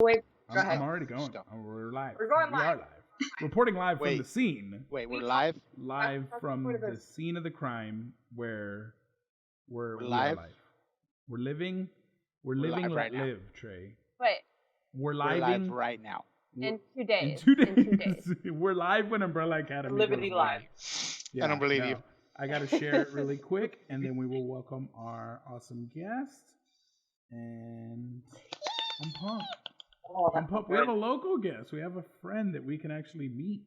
Wait, go I'm ahead. already going. We're live. We're going We live. are live. Reporting live from the scene. Wait, we're live? Live from part of the this. scene of the crime where we are live? live. We're living. We're We're living live let right now. live, Trey. Wait, We're We're live live right now. in 2 days. In 2 days. In 2 days. We're live when Umbrella Academy Liberty goes live. Yeah, I don't believe no. you. I got to share it really quick, and then we will welcome our awesome guest. And I'm pumped. Oh, I'm pumped. We have a local guest. We have a friend that we can actually meet.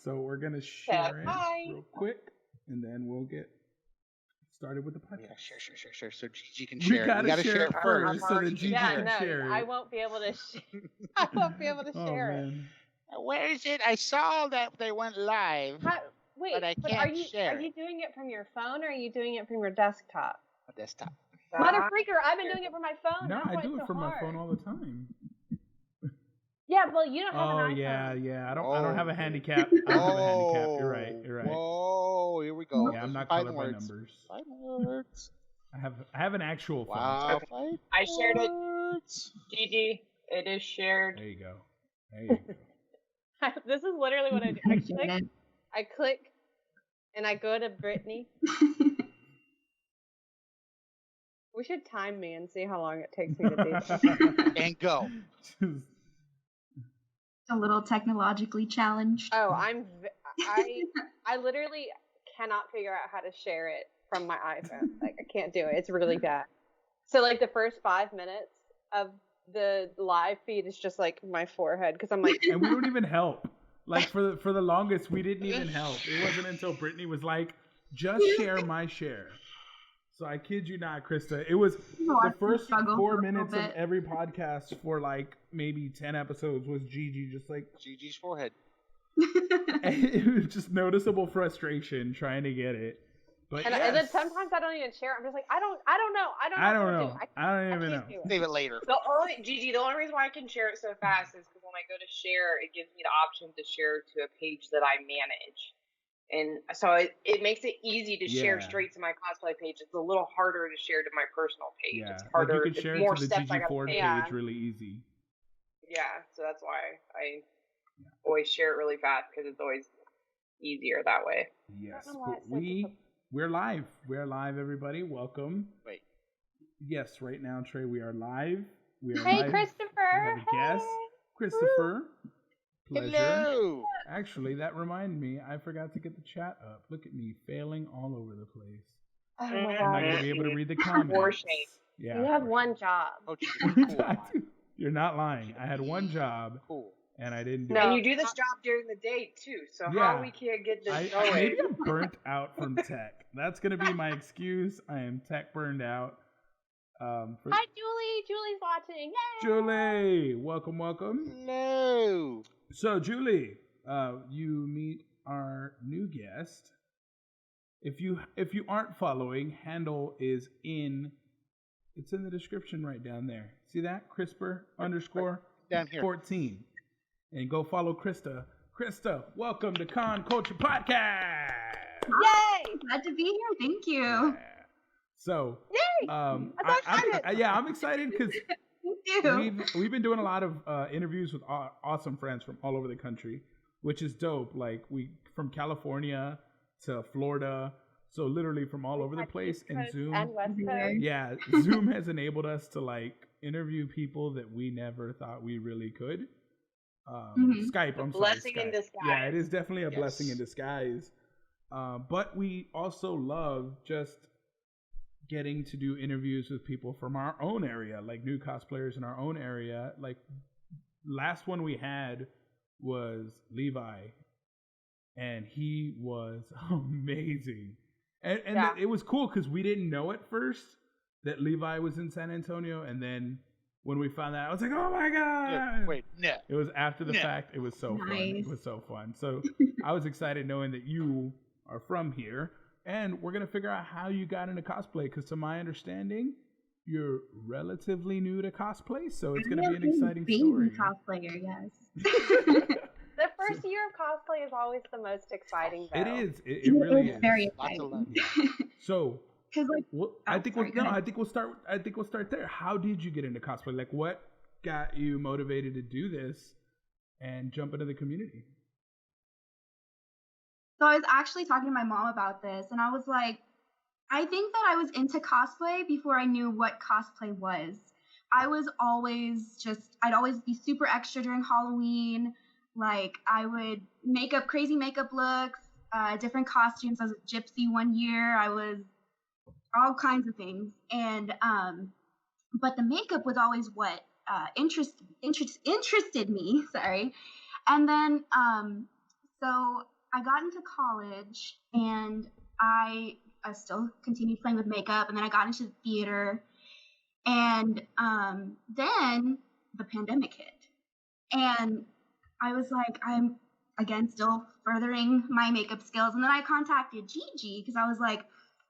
So we're going to share it Hi. real quick, and then we'll get started with the podcast. Yeah, sure. So Gigi can We share it. gotta We gotta share it first, so that Gigi Gigi Yeah, can no, share it. I won't be able to. I won't be able to Oh, share it. man. Where is it? I saw that they went live. Wait, But I are can't you share you doing it from your phone or are you doing it from your desktop? On desktop. Mother freaker, I've been doing it from my phone. No, That's I why do it's it so from my hard. phone all the time. Yeah, well, you don't have Oh an iPhone. yeah. I don't have a handicap. I don't have a handicap. You're right. Whoa, here we go. Yeah, I'm not Fighting colored by words. numbers. Fighting words. I have an actual phone. Wow, fight I shared it. words. Gigi, it is shared. There you go. This is literally what I do. I click, and I go to Brittany. We should time me and see how long it takes me to do that. And go. A little technologically challenged. Oh, I literally cannot figure out how to share it from my iPhone. Like, I can't do it. It's really bad. So, like, the first 5 minutes of the live feed is just like my forehead because I'm like, And we don't even help. Like for the longest, we didn't even help. It wasn't until Brittany was like, "Just share my share." So I kid you not, Krista. It was the first 4 minutes of every podcast for like maybe 10 episodes was Gigi just like Gigi's forehead. and it was just noticeable frustration trying to get it. But and then sometimes I don't even share. I'm just like, I don't know. I don't know. I don't even know. can't do it. Save it later. The only reason why I can share it so fast is because when I go to share, it gives me the option to share to a page that I manage. And so it makes it easy to share straight to my cosplay page. It's a little harder to share to my personal page. Yeah, It's harder. like you could share it's more it to the steps I Gigi gotta Ford take. page really easy. Yeah, so that's why I always share it really fast because it's always easier that way. Yes, I don't know why but it said we're live. We're live, everybody. Welcome. Wait. Yes, right now, Trey, we are live. We are Hey, live. Christopher. We have a guest, Christopher. Pleasure. Hello. Actually, that reminded me, I forgot to get the chat up. Look at me failing all over the place. Oh my I'm not god. gonna be able to read the comments. For shame. Yeah. You have one job. Oh, Gigi, cool. You're not lying. I had one job Cool. and I didn't do No. it. And you do this job during the day too. So Yeah. how we can't get this Maybe going? I'm burnt out from tech. That's gonna be my excuse. I am tech burned out. Hi, Julie. Julie's watching. Yay! Julie, welcome. Hello. So, Julie, you meet our new guest. If you aren't following, handle is it's in the description right down there. See that? CRISPR Down here. 14. And go follow Krista. Krista, welcome to Con Culture Podcast. Yay! Glad to be here. Thank you. Yeah. So, Yay! I'm excited because Thank you. we've been doing a lot of interviews with awesome friends from all over the country, which is dope. Like from California to Florida, so literally from all over the place. And Zoom, And West Coast. yeah, Zoom has enabled us to like interview people that we never thought we really could. Skype, I'm sorry, Blessing in Skype. disguise. Yeah, it is definitely a blessing in Yes. disguise. But we also love just getting to do interviews with people from our own area, like new cosplayers in our own area. Like last one we had was Levi, and he was amazing. And it was cool because we didn't know at first that Levi was in San Antonio, and then when we found out, I was like, "Oh my god!" Wait, no. It was after the Yeah. fact. It was so fun. It Nice. was so fun. So I was excited knowing that you are from here, and we're gonna figure out how you got into cosplay. Because to my understanding, you're relatively new to cosplay, so it's gonna be an exciting story. Cosplayer, yes. The first year of cosplay is always the most exciting, though. It is. It really It's is. very Lots of exciting. love. So Because like, I think we'll start there. How did you get into cosplay? Like, what got you motivated to do this and jump into the community? So I was actually talking to my mom about this, and I was like, I think that I was into cosplay before I knew what cosplay was. I was always I'd always be super extra during Halloween. Like, I would make up crazy makeup looks, different costumes. I was a gypsy one year. I was all kinds of things. And, but the makeup was always what interested me, sorry. And then, so I got into college, and I still continued playing with makeup, and then I got into theater, and then the pandemic hit, and I was like, I'm again still furthering my makeup skills, and then I contacted Gigi because I was like,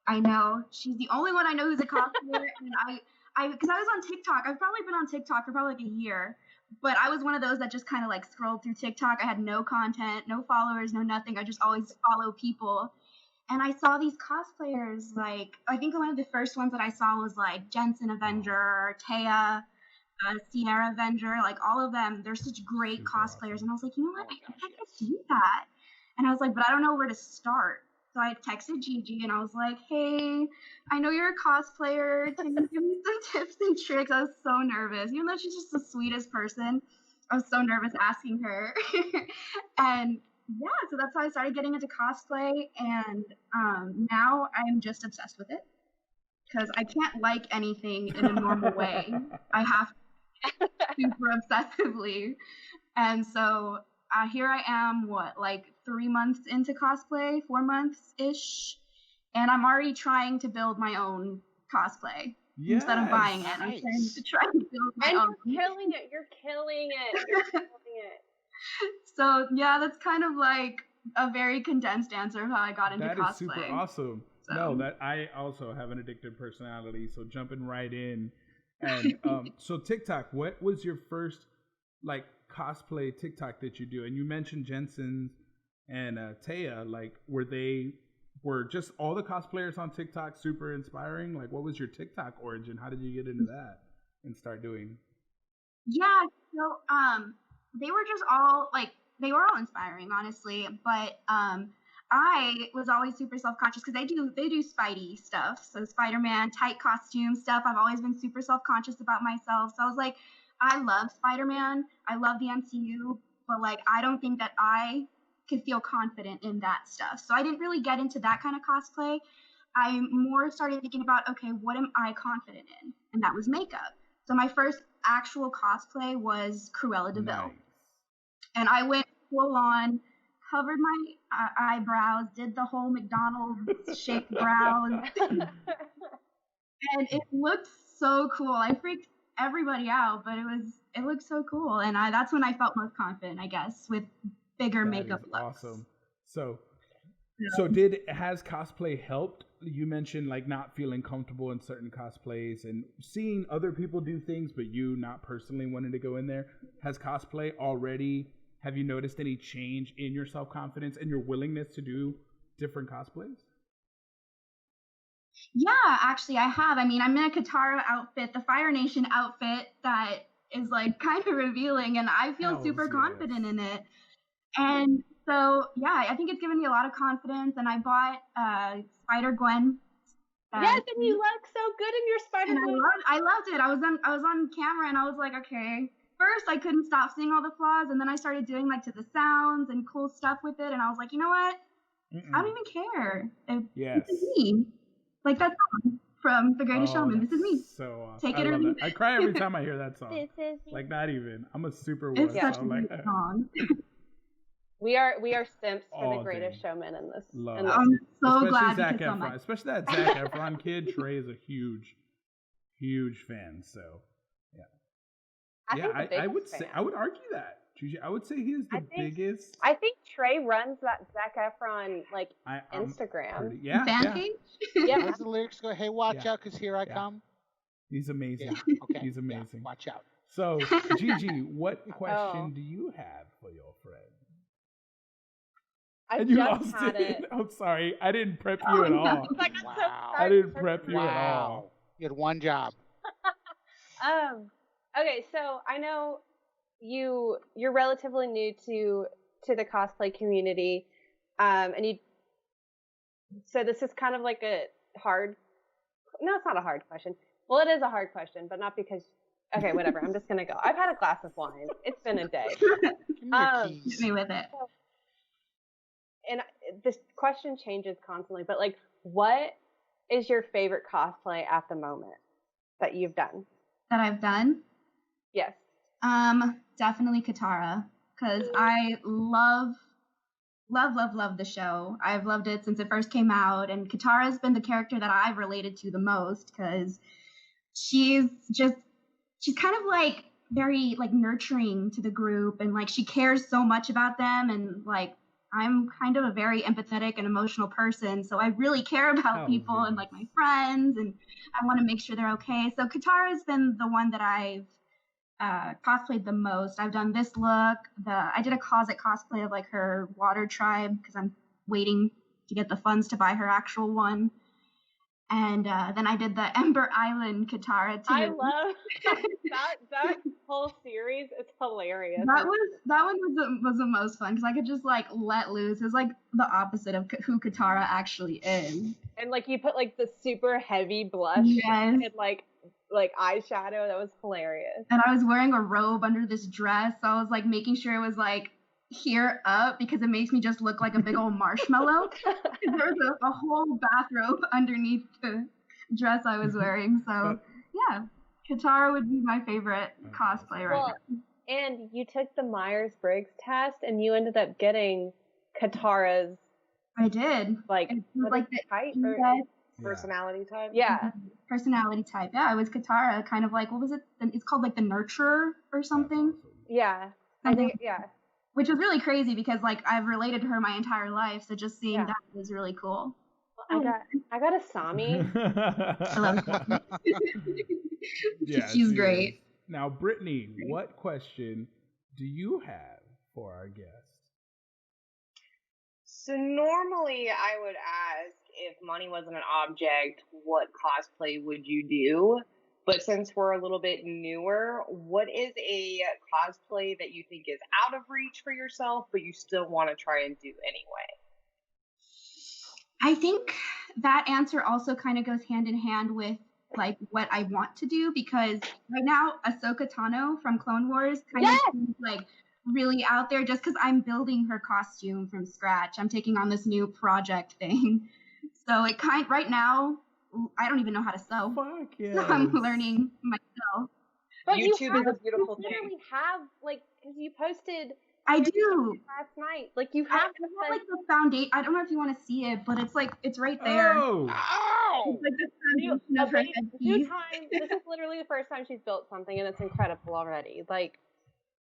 I know she's the only one I know who's a cosplayer, and because I was on TikTok. I've probably been on TikTok for probably like a year, but I was one of those that just kind of like scrolled through TikTok. I had no content, no followers, no nothing. I just always follow people. And I saw these cosplayers, like, I think one of the first ones that I saw was like Jensen Avenger, Taya, Sierra Avenger, like all of them. They're such great cosplayers. And I was like, you know what? I could do that. And I was like, but I don't know where to start. So I texted Gigi and I was like, hey, I know you're a cosplayer. Can you give me some tips and tricks? I was so nervous. Even though she's just the sweetest person, I was so nervous asking her. And yeah, so that's how I started getting into cosplay. And now I'm just obsessed with it because I can't like anything in a normal way. I have to super obsessively. And so here I am, like 3 months into cosplay, 4 months-ish, and I'm already trying to build my own cosplay. Yes. Instead of buying it. I'm trying to try to build my own. You're killing it. You're killing it. So, yeah, that's kind of like a very condensed answer of how I got into cosplay. That is super awesome. So. No, that I also have an addictive personality, so jumping right in. And so TikTok, what was your first like cosplay TikTok that you do? And you mentioned Jensen and Taya, like were just all the cosplayers on TikTok super inspiring? Like, what was your TikTok origin? How did you get into that and start doing? Yeah, so they were just all like, they were all inspiring, honestly, but I was always super self-conscious because they do Spidey stuff, so Spider-Man tight costume stuff. I've always been super self-conscious about myself, so I was like, I love Spider-Man, I love the MCU, but like I don't think that I could feel confident in that stuff, so I didn't really get into that kind of cosplay. I more started thinking about, okay, what am I confident in? And that was makeup. So my first actual cosplay was Cruella de Vil. Nice. And I went full on, covered my eyebrows, did the whole McDonald's shaped brows. And it looked so cool. I freaked everybody out, but it looked so cool. And that's when I felt most confident, I guess, with bigger makeup looks. Awesome. So has cosplay helped? You mentioned like not feeling comfortable in certain cosplays and seeing other people do things, but you not personally wanting to go in there. Has cosplay already, have you noticed any change in your self-confidence and your willingness to do different cosplays? Yeah, actually I have. I mean, I'm in a Katara outfit, the Fire Nation outfit that is like kind of revealing, and I feel super confident in it. And so, yeah, I think it's given me a lot of confidence, and I bought Spider-Gwen. Yes, and you look so good in your Spider-Gwen. I loved it. I was on camera, and I was like, okay. First, I couldn't stop seeing all the flaws, and then I started doing like to the sounds and cool stuff with it, and I was like, you know what? I don't even care. This is me. Like that song from The Greatest Showman. This is me. So awesome. Take it or leave it. I cry every time I hear that song. This is me. Like not even. I'm a super It's wuss. such So a like, great song. We are simps for All The Greatest day. Showman in this. Love in it. this. I'm so especially glad Zac because Efron. Especially that Zac Efron kid. Trey is a huge fan. So I would say I would argue that. I would say he is the biggest. I think Trey runs that Zac Efron like Instagram. fan page. Yeah. As the lyrics go, hey, watch out, because here I come. He's amazing. Yeah. Okay. He's amazing. Yeah. Watch out. So, Gigi, what question do you have for your friend? I And you just lost had it. I'm sorry. I didn't prep Oh, you at no. all. I got so Wow. I excited didn't for prep you at all. Wow. You had one job. Okay, so I know you're relatively new to the cosplay community, and so this is kind of like a hard. No, it's not a hard question. Well, it is a hard question, but not because. Okay, whatever. I'm just gonna go. I've had a glass of wine. It's been a day. Give me your Hit keys. me with it. And this question changes constantly, but like, what is your favorite cosplay at the moment that you've done? That I've done. Yes. Definitely Katara, because I love the show. I've loved it since it first came out, and Katara's been the character that I've related to the most because she's kind of like very like nurturing to the group, and like she cares so much about them, and like I'm kind of a very empathetic and emotional person, so I really care about people and like my friends, and I want to make sure they're okay. So Katara's been the one that I've cosplayed the most. I've done this look. I did a closet cosplay of like her water tribe because I'm waiting to get the funds to buy her actual one. And then I did the Ember Island Katara too. I love that whole series. It's hilarious. That one was the most fun because I could just like let loose. It was like the opposite of who Katara actually is. And like you put like the super heavy blush Yes. and like eyeshadow. That was hilarious. And I was wearing a robe under this dress, so I was like making sure it was like here up because it makes me just look like a big old marshmallow. There was a whole bathrobe underneath the dress I was wearing. So yeah, Katara would be my favorite cosplay right now. And you took the Myers-Briggs test and you ended up getting Katara's I did. like the type or personality type. yeah. Personality type. Yeah, it was Katara, kind of like, what was it? It's called like the Nurturer or something. Yeah. I think yeah. Which was really crazy because like I've related to her my entire life, so just seeing that was really cool. I got a Sami. I love Sami. Yeah, she's great. Now, Brittany, what question do you have for our guest? So normally I would ask if money wasn't an object, what cosplay would you do? But since we're a little bit newer, what is a cosplay that you think is out of reach for yourself, but you still want to try and do anyway? I think that answer also kind of goes hand in hand with like what I want to do, because right now Ahsoka Tano from Clone Wars kind of seems like really out there just because I'm building her costume from scratch. I'm taking on this new project thing. So it right now, I don't even know how to sew. Fuck yeah. So I'm learning myself. But YouTube is a beautiful you thing. literally have like because you posted I do. last night. Like you I have have like the foundation. I don't know if you want to see it, but it's like it's right there. Oh. Ow! It's like the foundation of her headpiece. This is literally the first time she's built something, and it's incredible already. Like,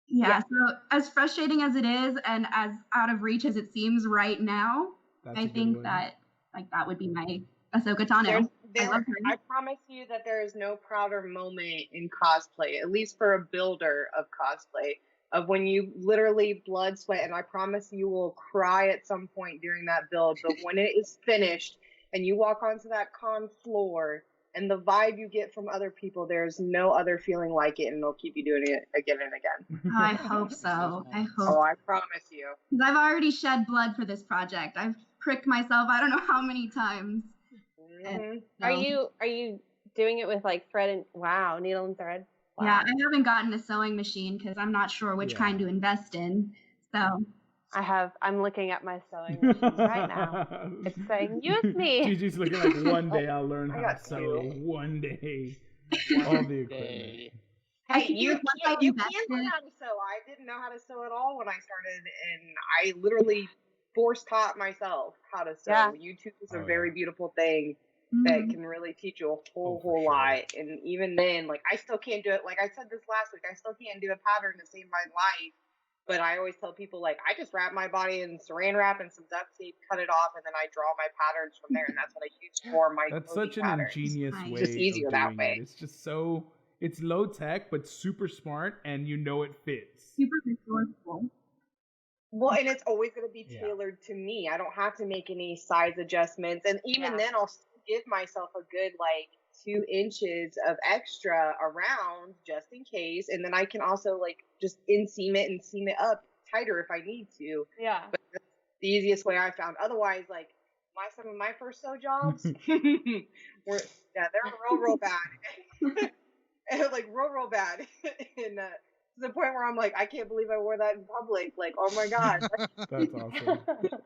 Yeah, so as frustrating as it is and as out of reach as it seems right now, I think that like that would be my Ahsoka Tano. I love her. I promise you that there is no prouder moment in cosplay, at least for a builder of cosplay, of when you literally blood, sweat, and I promise you will cry at some point during that build, but when it is finished and you walk onto that con floor and the vibe you get from other people, there's no other feeling like it, and they'll keep you doing it again and again. I hope so. I hope. Oh, I promise you. Because I've already shed blood for this project. I've pricked myself I don't know how many times. Mm-hmm. are you doing it with like thread and needle and thread? Wow. Yeah, I haven't gotten a sewing machine because I'm not sure which kind to invest in. So I'm looking at my sewing machine right now. It's saying, use me. Gigi's looking like one day I'll learn how to sew. One day. All the equipment. Hey, you can learn how to sew. I didn't know how to sew at all when I started, and I literally force taught myself how to sew. Yeah. YouTube is a very beautiful thing that can really teach you a whole lot. And even then, like, I still can't do it. Like I said this last week, I still can't do a pattern to save my life. But I always tell people, like, I just wrap my body in saran wrap and some duct tape, cut it off, and then I draw my patterns from there. And that's what I use for my That's such an patterns. ingenious way. It's just easier that way. It's just so, it's low tech, but super smart, and you know it fits. Super resourceful. Well, and it's always going to be tailored to me. I don't have to make any size adjustments. And even then, I'll still give myself a good, 2 inches of extra around just in case. And then I can also, just inseam it and seam it up tighter if I need to. Yeah. But that's the easiest way I found. Otherwise, some of my first sew jobs were, they're real bad. real bad. And, to the point where I'm like, I can't believe I wore that in public. Oh my God. That's awesome.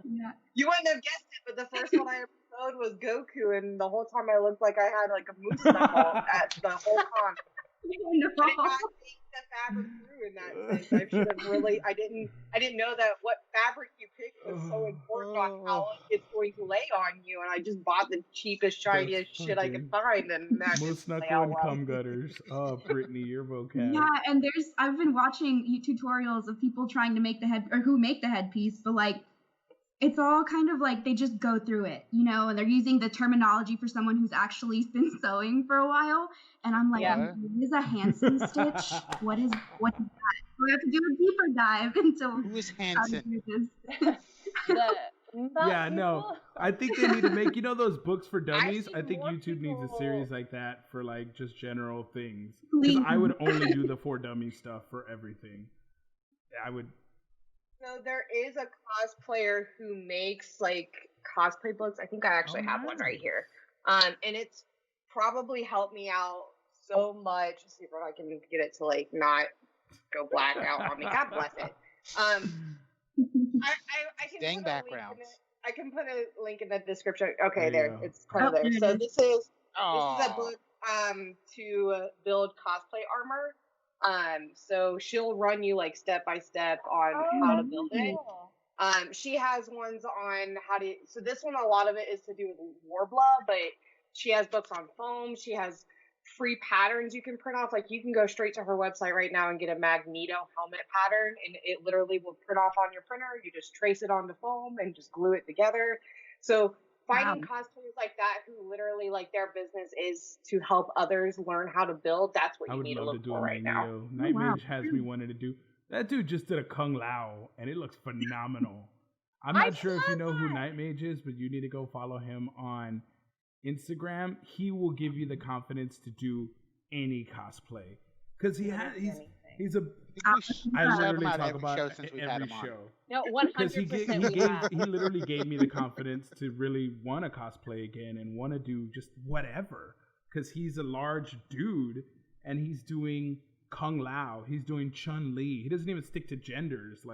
Yeah. You wouldn't have guessed it, but the first one I ever sewed was Goku, and the whole time I looked like I had a moose knuckle at the whole con. I did not think the fabric through in that sense. I should have really. I didn't know that what fabric you picked was so important on how it's going to lay on you, and I just bought the cheapest, shiniest shit I could find, and that moose knuckle and cum gutters. Oh, Brittany, your vocab. Yeah, and I've been watching tutorials of people trying to make who make the headpiece, but it's all kind of they just go through it, and they're using the terminology for someone who's actually been sewing for a while. And I'm like, what is a Hansen stitch? What is that? We have to do a deeper dive into who is Hansen? Yeah, no. I think they need to make those books for dummies. I think YouTube needs a series like that for just general things. Because I would only do the for dummy stuff for everything. I would. So there is a cosplayer who makes cosplay books. I think I actually have one right here. And it's probably helped me out so much. Let's see if I can get it to not go black out on me. God bless it. I can Dang put backgrounds. I can put a link in the description. Okay, there there. It's kind of there. So this is a book to build cosplay armor. So she'll run you step by step on how to build it. She has ones on how to. So this one, a lot of it is to do with Warbler, but she has books on foam. She has free patterns you can print off. You can go straight to her website right now and get a Magneto helmet pattern, and it literally will print off on your printer. You just trace it onto foam and just glue it together. So finding cosplayers like that who literally their business is to help others learn how to build. That's what you need to look for right now. Night Mage has me wanting to do. That dude just did a Kung Lao, and it looks phenomenal. I'm not sure if you know who Night Mage is, but you need to go follow him on Instagram. He will give you the confidence to do any cosplay because he's a. I literally talk about every show. No, 100%. He literally gave me the confidence to really want to cosplay again and want to do just whatever because he's a large dude and he's doing Kung Lao. He's doing Chun Li. He doesn't even stick to genders.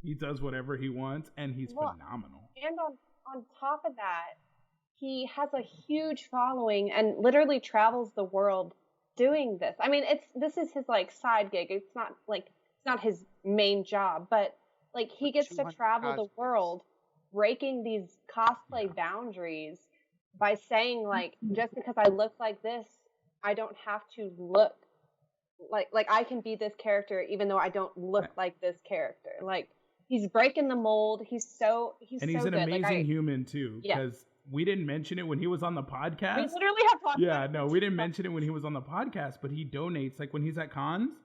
He does whatever he wants and he's phenomenal. And on top of that, he has a huge following and literally travels the world doing this. I mean, this is his side gig. It's not his main job, but he gets to travel the world, breaking these cosplay boundaries by saying just because I look like this, I don't have to look like I can be this character even though I don't look like this character. He's breaking the mold. He's an amazing human too because. We didn't mention it when he was on the podcast. We literally have podcasts. Yeah, no, we didn't mention it when he was on the podcast, but he donates. When he's at cons,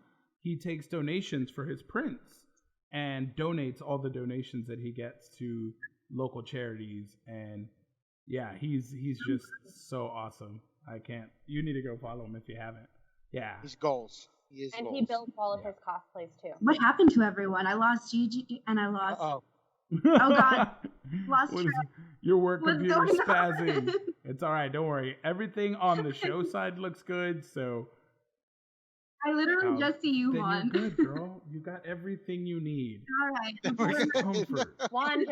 he takes donations for his prints and donates all the donations that he gets to local charities. And yeah, he's just so awesome. You need to go follow him if you haven't. Yeah. His goals. He builds all of his cosplays too. What happened to everyone? I lost Gigi and I lost... Oh God. Lost track. Your work computer's spazzing. It's all right. Don't worry. Everything on the show side looks good. So I literally just see you, Juan. You're good, girl. You got everything you need. All right. Comfort. Juan,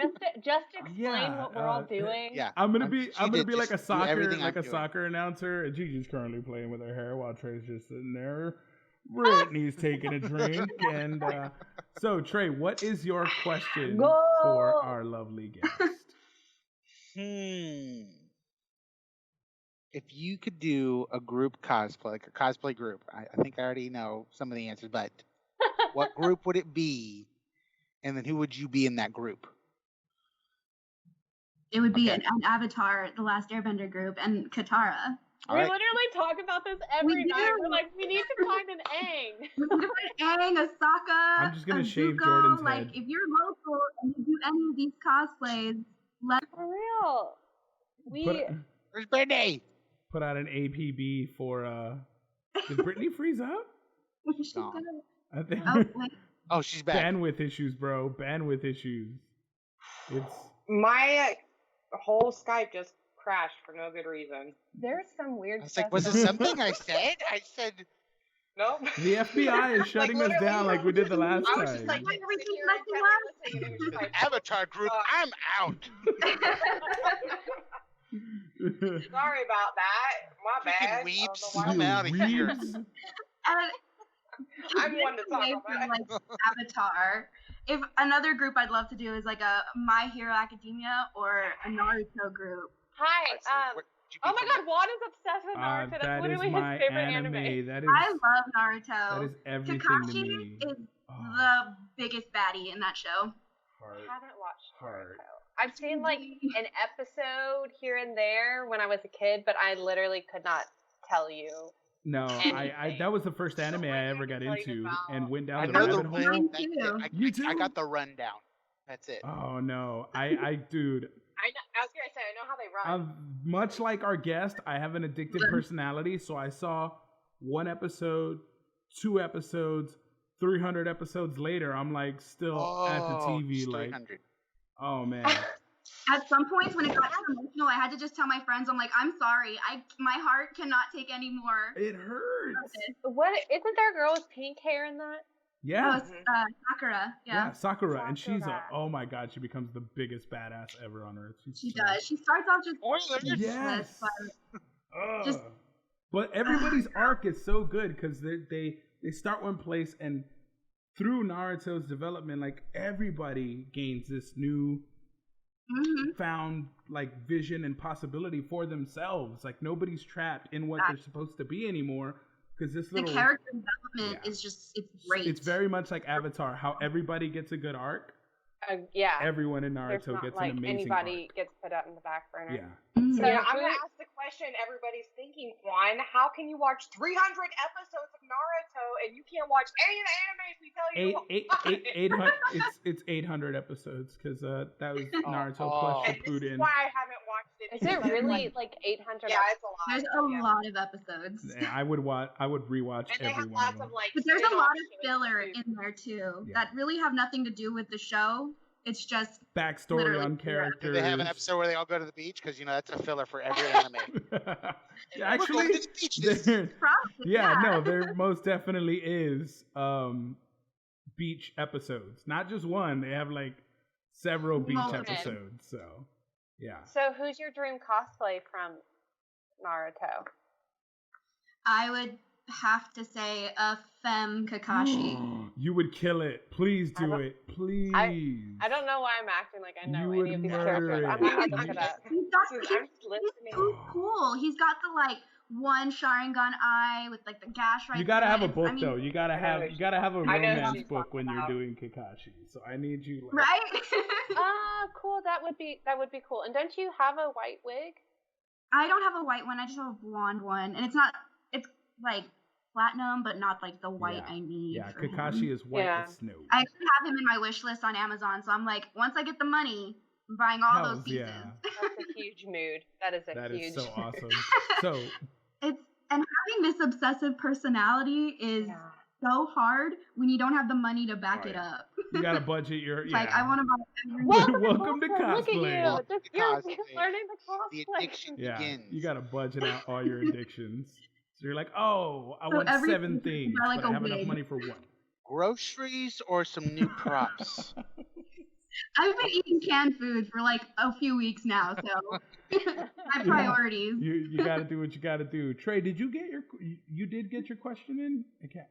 just explain what we're all doing. Yeah. I'm gonna be like a soccer announcer. And Gigi's currently playing with her hair while Trey's just sitting there. Brittany's taking a drink. And so, Trey, what is your question for our lovely guest? If you could do a group cosplay, a cosplay group, I think I already know some of the answers, but what group would it be? And then who would you be in that group? It would be an Avatar, The Last Airbender group, and Katara. We literally talk about this every night. We're like, we need to find an Aang. We need to find Aang, Asaka. I'm just gonna shave Jordan's head. If you're local any of these cosplays, let For real. Where's Brittany? Put out an APB for did Brittany freeze up? she No. could. I think Oh, wait. Oh, she's back. bandwidth issues, bro. Bandwidth issues. It's My whole Skype just crashed for no good reason. There's some weird I was stuff. like, was it going something I said? I said, Nope. the FBI is shutting us down like we did the last I was just like time. sitting here intently listening, and it was just like, Avatar group, I'm out. sorry about that. My bad. Freaking weebs, I don't know I'm why- out of here. Weebs. I'm one to talk Away about from, it. like Avatar. If another group I'd love to do is like a My Hero Academia or a Naruto group. Hi. What you Oh be my from? God, Juan is obsessed with Naruto. That's That is literally his my favorite anime. That is I love that Naruto. is everything to Kakashi me. is Oh, the biggest baddie in that show. I heart. haven't watched Heart. Naruto. I've seen like an episode here and there when I was a kid, but I literally could not tell you. No, I that was the first anime I ever got Tell you into about- and went I down the know rabbit the hole. Mine That's too. it. You too? I got the rundown. That's it. Oh no, I dude, I was gonna say I know how they run. much like our guest, I have an addictive personality. So I saw one episode, 2 episodes, 300 episodes later. I'm like still at the TV, it's like, 300. oh man. At some points when it got too emotional, I had to just tell my friends, I'm like, I'm sorry, my heart cannot take any more. It hurts. What isn't there a girl with pink hair in that? Oh, Yeah. it's Sakura. Yeah, Yeah, Sakura, and she's Sakura. oh my god, she becomes the biggest badass ever on earth. she so- does. She starts off just Spoilers. Yes. but Ugh. Just- But everybody's arc is so good because they start one place, and through Naruto's development, like everybody gains this new mhm. found like vision and possibility for themselves. Like nobody's trapped in what they're supposed to be anymore because this the little character development Yeah. is just, it's great. it's very much like Avatar, how everybody gets a good arc. Yeah. Everyone in There's Naruto not gets like an amazing anybody gets put out in the back burner. arc. Yeah. Mhm. So Yeah. I'm gonna ask the question everybody's thinking, Juan. How can you watch 300 episodes of Naruto and you can't watch any of the animes we tell you? to watch? 800. It's 800 episodes because that was Naruto plus And this is Shippuden. why I haven't watched it. Is because it really like, like 800? yeah, it's a lot. There's a lot of episodes. Yeah, I would rewatch And they every have one of lots them. of like. But there's a spin-off lot of shows, filler too. in there too Yeah. that really have nothing to do with the show. It's just Backstory literally on filler. characters. Do they have an episode where they all go to the beach? Because that's a filler for every anime. Yeah, We're going actually, to the beach. This there, probably no, there most definitely is beach episodes. Not just one. They have like several beach Multiple. episodes. So, yeah. So who's your dream cosplay from Naruto? I would have to say a femme Kakashi. You would kill it. Please do don't- it. Please. I don't know why I'm acting like I know You any of would these murder characters. it. I'm gonna have to look it up. He's got I'm he's just listening. so cool. He's got the like one Sharingan eye with like the gash right You gotta there. have a It's- book I mean, though. You gotta have a I know who romance she's book talking when you're about. doing Kakashi. So I need you. Like, right? Cool. That would be cool. And don't you have a white wig? I don't have a white one. I just have a blonde one, and it's like platinum, but not like the white Yeah. I need. Yeah, for him. Kakashi is white Yeah. as snow. I actually have him in my wish list on Amazon, so I'm like, once I get the money, I'm buying all Hells those pieces. yeah. That's a huge mood. That is a That huge. is so awesome. So And having this obsessive personality is so hard when you don't have the money to back Oh, it yeah. up. you gotta budget your It's like I want to buy every Welcome to Look at cosplay. you. Just, you're Cosplay. learning the the cosplay. addiction Yeah, begins. you gotta budget out all your addictions. So you're like, oh, I So want every 7 week you things, buy, like, but I a have enough wig. money for one. Groceries or some new props? I've been eating canned food for like a few weeks now, so my priorities. You gotta do what you gotta do. Trey, did you get you did get your question in?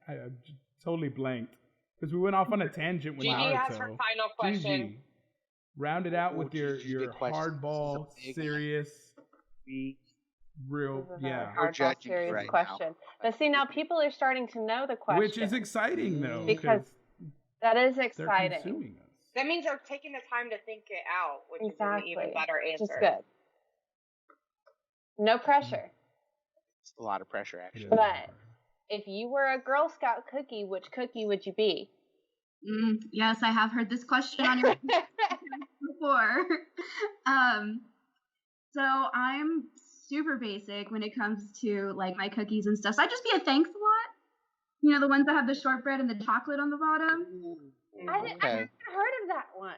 I just totally blanked because we went off on a tangent with Gigi Naruto. has her final question. Gigi, round it out with your Gigi's good question. hardball, This is a big- serious, real, This is a yeah. We're hardball judging serious right now. question. But see, now people are starting to know the question. Which is exciting though, Because that is they're exciting. consuming us. That means they're taking the time to think it out, which is an even Exactly. better Which answer. is good. No pressure. It's a lot of pressure, actually. Yeah. But if you were a Girl Scout cookie, which cookie would you be? Yes, I have heard this question on your before. So I'm super basic when it comes to like my cookies and stuff. So I just be a thanks a lot. You know, the ones that have the shortbread and the chocolate on the bottom. I haven't heard of that one.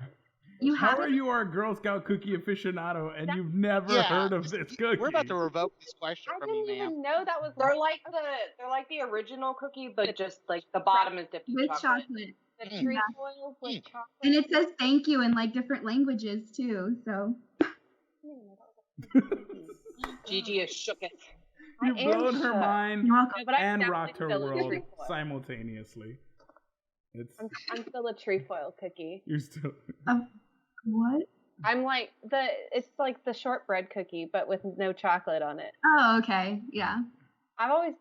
How are you our Girl Scout cookie aficionado and you've never heard of this cookie? We're about to revoke this question from you, ma'am. I didn't even know that was. They're like the original cookie, but just like the bottom is dipped in with chocolate. The trefoils with chocolate. And it says thank you in like different languages too. So. Gigi is shook it. You've blown her mind and rocked her world simultaneously. I'm still a trefoil cookie. You're still what? I'm like it's like the shortbread cookie, but with no chocolate on it. Oh, okay, yeah. I'm always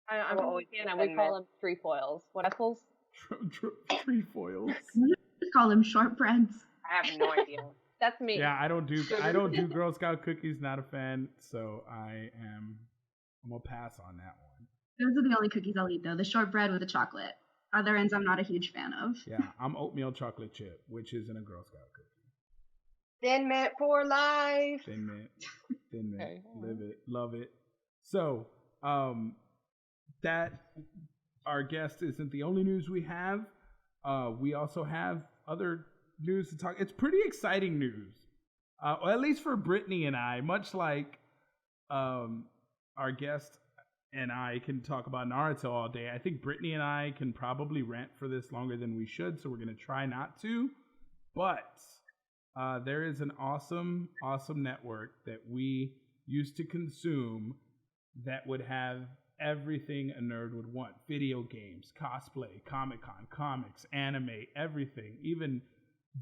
we call them trefoils. What apples? Trefoils. We call them shortbreads. I have no idea. That's me. Yeah, I don't do Girl Scout cookies. Not a fan, so I'm gonna pass on that one. Those are the only cookies I'll eat though. The shortbread with the chocolate. Other ends I'm not a huge fan of. Yeah, I'm oatmeal chocolate chip, which isn't a Girl Scout cookie. Thin Mint for life. Thin Mint. Okay. Live it, love it. So, that our guest isn't the only news we have. We also have other news to talk. It's pretty exciting news, or at least for Brittany and I. Much like our guest and I can talk about Naruto all day, I think Brittany and I can probably rant for this longer than we should, so we're going to try not to. But there is an awesome network that we used to consume that would have everything a nerd would want. Video games, cosplay, Comic-Con, comics, anime, everything. Even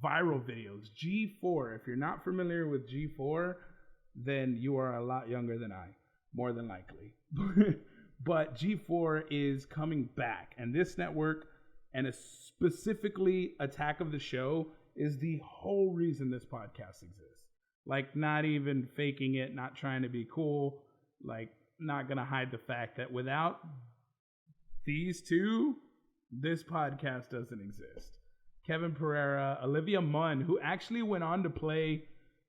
viral videos. G4. If you're not familiar with G4, then you are a lot younger than I. More than likely. But G4 is coming back. And this network, and specifically Attack of the Show, is the whole reason this podcast exists. Like, not even faking it, not trying to be cool. Like, not going to hide the fact that without these two, this podcast doesn't exist. Kevin Pereira, Olivia Munn, who actually went on to play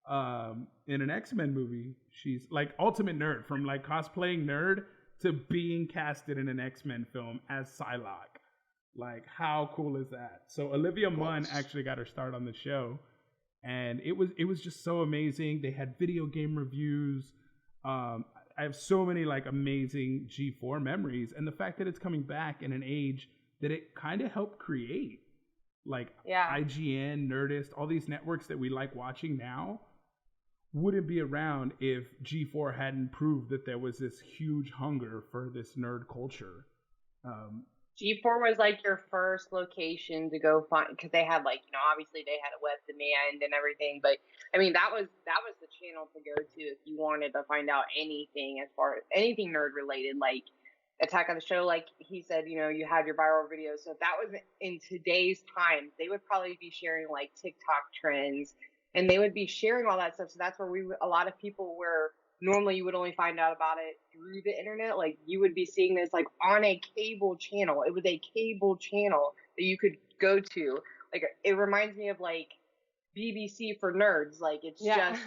in an X-Men movie. She's like ultimate nerd, from like cosplaying nerd to being casted in an X-Men film as Psylocke. Like, how cool is that? So Olivia Munn actually got her start on the show, and it was just so amazing. They had video game reviews. I have so many like amazing G4 memories, and the fact that it's coming back in an age that it kind of helped create, like IGN, Nerdist, all these networks that we like watching now, wouldn't be around if G4 hadn't proved that there was this huge hunger for this nerd culture. G4 was like your first location to go find, because they had like, obviously they had a web demand and everything, but I mean that was the channel to go to if you wanted to find out anything as far as anything nerd related, like Attack of the Show. Like he said, you had your viral videos. So if that was in today's time, they would probably be sharing like TikTok trends, and they would be sharing all that stuff. So that's where a lot of people were. Normally you would only find out about it through the internet. Like you would be seeing this like on a cable channel. It was a cable channel that you could go to. Like it reminds me of like BBC for nerds. Like it's just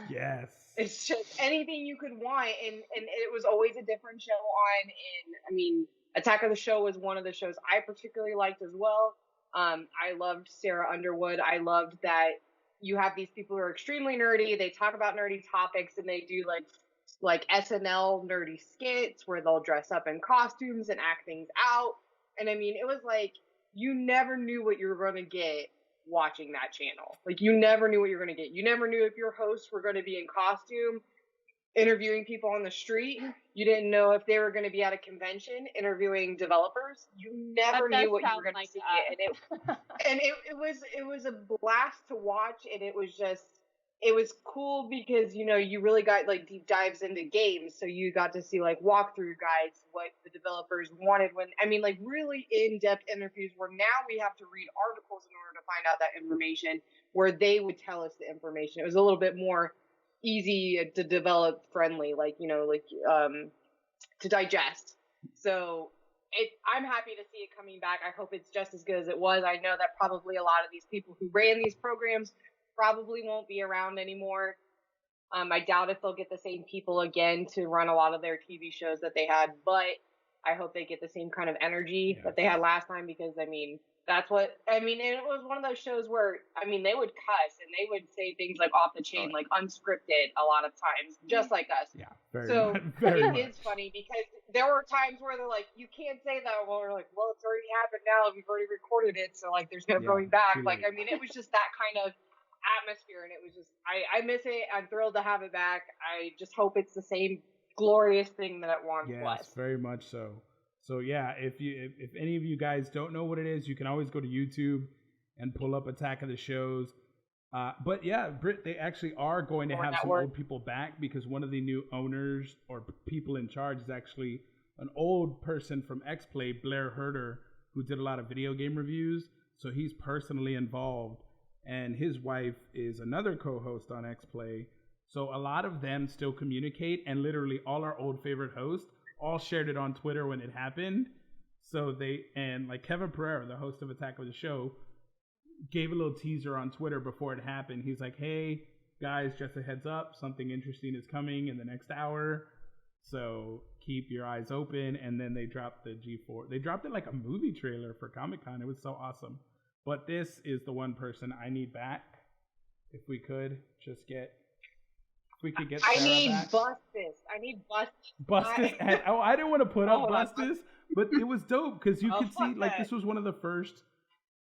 it's just anything you could want, and it was always a different show on. And I mean, Attack of the Show was one of the shows I particularly liked as well. I loved Sarah Underwood. I loved that you have these people who are extremely nerdy. They talk about nerdy topics, and they do like SNL nerdy skits where they'll dress up in costumes and act things out. And I mean, it was like you never knew what you were going to get watching that channel. Like you never knew what you were going to get. You never knew if your hosts were going to be in costume interviewing people on the street. You didn't know if they were going to be at a convention interviewing developers. You never knew what you were going to see. And it was a blast to watch, and it was cool because, you really got like deep dives into games. So you got to see like walkthrough guides, what the developers wanted like really in-depth interviews where now we have to read articles in order to find out that information, where they would tell us the information. It was a little bit more easy to develop, friendly, to digest. So I'm happy to see it coming back. I hope it's just as good as it was. I know that probably a lot of these people who ran these programs probably won't be around anymore. I doubt if they'll get the same people again to run a lot of their TV shows that they had, but I hope they get the same kind of energy that they had last time, because that's what, and it was one of those shows where, they would cuss and they would say things like off the chain, like unscripted a lot of times, just like us. Yeah, very much. It's funny because there were times where they're like, you can't say that. Well, we're like, well, it's already happened now. We've already recorded it. So like, there's no going back. Like, it was just that kind of atmosphere, and it was just, I miss it. I'm thrilled to have it back. I just hope it's the same glorious thing that it once was. Yes, very much so. So yeah, if any of you guys don't know what it is, you can always go to YouTube and pull up Attack of the Shows. But yeah, Britt, they actually are going to have some old people back, because one of the new owners or people in charge is actually an old person from X-Play, Blair Herder, who did a lot of video game reviews. So he's personally involved, and his wife is another co-host on X-Play. So a lot of them still communicate, and literally all our old favorite hosts all shared it on Twitter when it happened. So like Kevin Pereira, the host of Attack of the Show, gave a little teaser on Twitter before it happened. He's like, hey guys, just a heads up, something interesting is coming in the next hour, so keep your eyes open. And then they dropped the G4. They dropped it like a movie trailer for Comic-Con. It was so awesome. But this is the one person I need back. If we could just get I need back. Bustus. I need Bustus. Bustus. I didn't want to put up Bustus, but it was dope because you could see, like, this was one of the first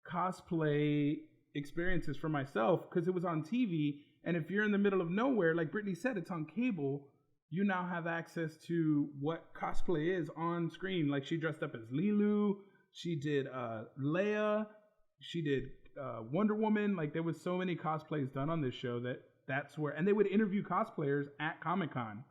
cosplay experiences for myself, because it was on TV. And if you're in the middle of nowhere, like Brittany said, it's on cable, you now have access to what cosplay is on screen. Like, she dressed up as Lilu. She did Leia. She did Wonder Woman. Like, there was so many cosplays done on this show that's where, and they would interview cosplayers at Comic-Con.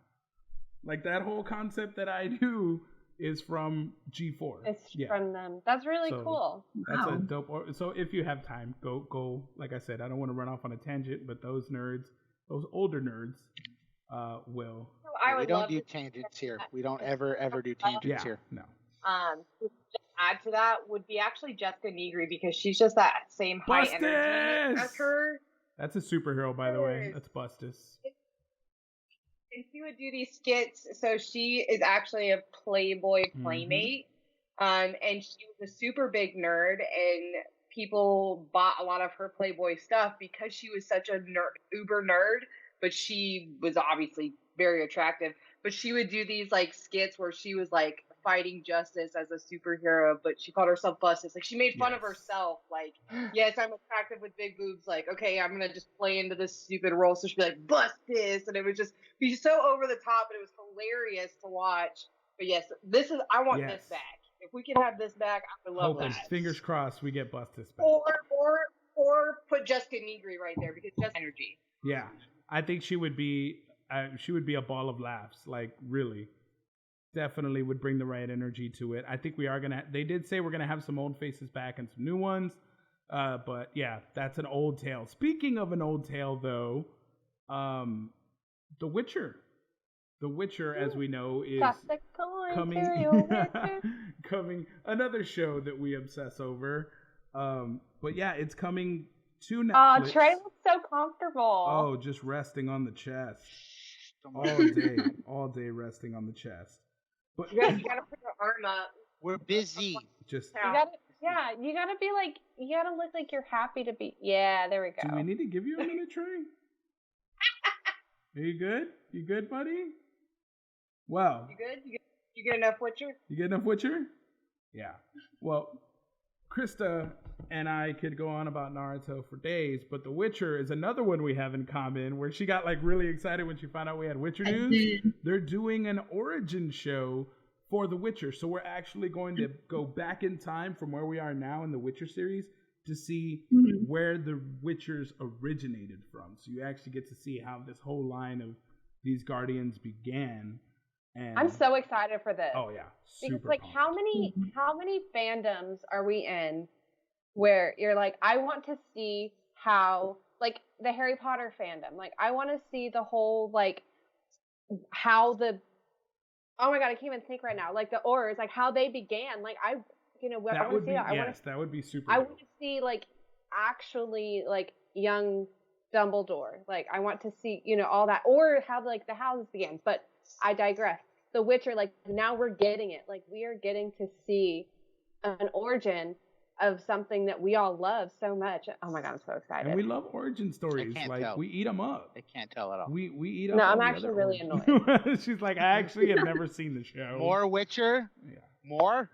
Like, that whole concept that I do is from G4. It's from them. That's really cool. That's a dope. So if you have time, go. Like I said, I don't want to run off on a tangent, but those nerds, those older nerds, will. We don't do tangents here. We don't ever do tangents here. No. To add to that would be actually Jessica Negri, because she's just that same high energy as her. That's a superhero, by the way. That's Bustus. And she would do these skits. So she is actually a Playboy playmate. And she was a super big nerd, and people bought a lot of her Playboy stuff because she was such a uber nerd, but she was obviously very attractive. But she would do these like skits where she was like fighting justice as a superhero, but she called herself Bustus. Like, she made fun of herself. Like, yes, I'm attractive with big boobs. Like, okay, I'm gonna just play into this stupid role. So she'd be like, Bustus, and it would just be so over the top, but it was hilarious to watch. But yes, I want this back. If we can have this back, I would love that. Fingers crossed we get Bustus back. Or put Jessica Negri right there, because just energy. Yeah, I think she would be a ball of laughs. Like, really. Definitely would bring the right energy to it. I think they did say we're going to have some old faces back and some new ones. But yeah, that's an old tale. Speaking of an old tale, though, The Witcher. The Witcher, as we know, is coming. Another show that we obsess over. But yeah, it's coming to Netflix. Oh, Trey looks so comfortable. Oh, just resting on the chest. All day resting on the chest. But you gotta put your arm up. We're busy. You gotta be like, you gotta look like you're happy to be. Yeah, there we go. Do we need to give you a minute, Trey? Are you good? You good, buddy? Well. You good? You get enough Witcher? You get enough Witcher? Yeah. Well, Krista and I could go on about Naruto for days, but The Witcher is another one we have in common, where she got like really excited when she found out we had Witcher news. They're doing an origin show for The Witcher. So we're actually going to go back in time from where we are now in the Witcher series to see where the Witchers originated from. So you actually get to see how this whole line of these Guardians began. And I'm so excited for this. Oh yeah. Because like how many fandoms are we in where you're like, I want to see how, like, the Harry Potter fandom, like, I want to see the whole, like, how the Oh my god, I can't even think right now. Like the Aurors, like how they began. Like I want to see that. Yes, that would be super. I want to see like actually like young Dumbledore. Like I want to see all that, or how like the houses began. But I digress. The Witcher, like now we're getting it. Like we are getting to see an origin of something that we all love so much. Oh my god, I'm so excited. And we love origin stories. Like we eat them up. I can't tell at all. We eat up. No, all I'm the actually other really origins. annoyed. She's like, I actually have never seen the show. More Witcher? Yeah. More?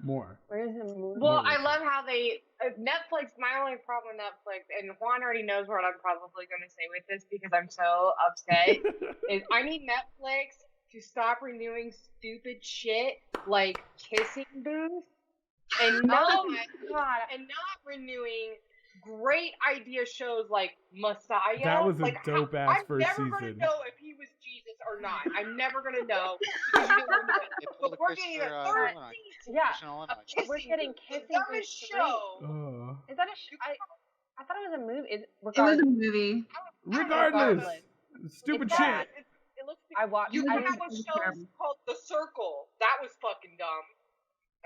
Where's the movie? Well, I love how they Netflix. My only problem with Netflix, and Juan already knows what I'm probably going to say with this because I'm so upset, is I need Netflix to stop renewing stupid shit like Kissing Booth and not renewing great idea shows like Messiah. That was a like, dope ass first season. I'm never gonna know if he was Jesus or not. I'm never gonna know because you didn't renew it. But we're getting a third season. Yeah, we're getting Kissing Booth show. Is that a show? I thought it was a movie. It was a movie. Regardless, stupid shit. It looks. I watched. You have a show called The Circle. That was fucking dumb.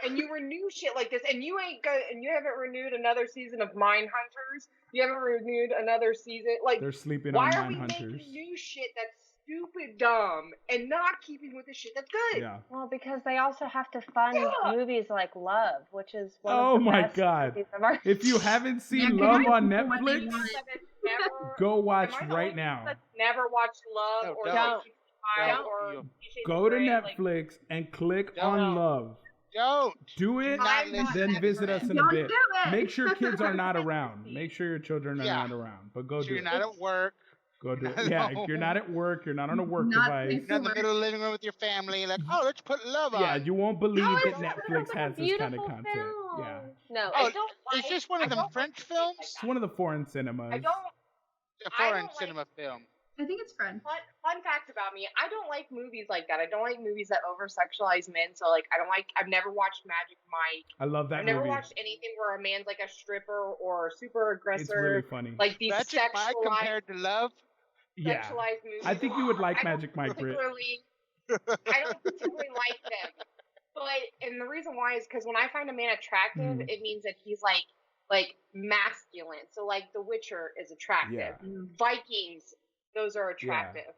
And you renew shit like this, and you haven't renewed another season of Mindhunters. You haven't renewed another season. Like they're sleeping why on are we Mindhunters. making new shit that's stupid dumb and not keeping with the shit that's good? Yeah. Well, because they also have to fund movies like Love, which is one oh of the my best god! movies of our If you haven't seen Love on Netflix, go watch right now. Never watched Love or don't. Go to Netflix and click on Love. Don't do it. Then visit us in a bit. Make sure kids are not around. Make sure your children are not around. But go do it. You're not at work. Go do it. Yeah, you're not at work. You're not on a work device. You're in the middle of the living room with your family. Like, oh, let's put Love on. Yeah, you won't believe that Netflix has this kind of content. Film. Yeah. No. Is this one of them French films? It's one of the foreign cinemas. A foreign cinema film. I think it's French. Fun fact about me, I don't like movies like that. I don't like movies that over-sexualize men. So, like, I've never watched Magic Mike. I love that movie. I've never watched anything where a man's like a stripper or a super aggressor. It's really funny. Like these Magic Mike compared to Love? Yeah. Sexualized movies. I think you would like Magic Mike, Britt. I don't particularly like them. And the reason why is because when I find a man attractive, it means that he's like masculine. So, like, The Witcher is attractive. Yeah. Vikings, those are attractive. Yeah.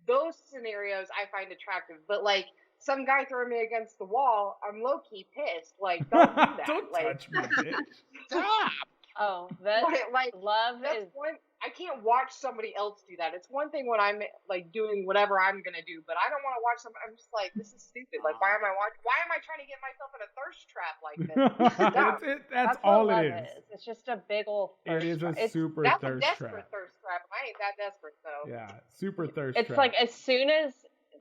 Those scenarios I find attractive. But, like, some guy throwing me against the wall, I'm low-key pissed. Like, don't do that. Don't touch me, bitch. Stop! Oh, that Love is... I can't watch somebody else do that. It's one thing when I'm, like, doing whatever I'm going to do, but I don't want to watch something. I'm just like, this is stupid. Like, why am I trying to get myself in a thirst trap like this? That's all it is. It's just a big old thirst trap. It is a super thirst trap. That's a desperate thirst trap. I ain't that desperate, though. Yeah, super thirst trap. It's like, as soon as,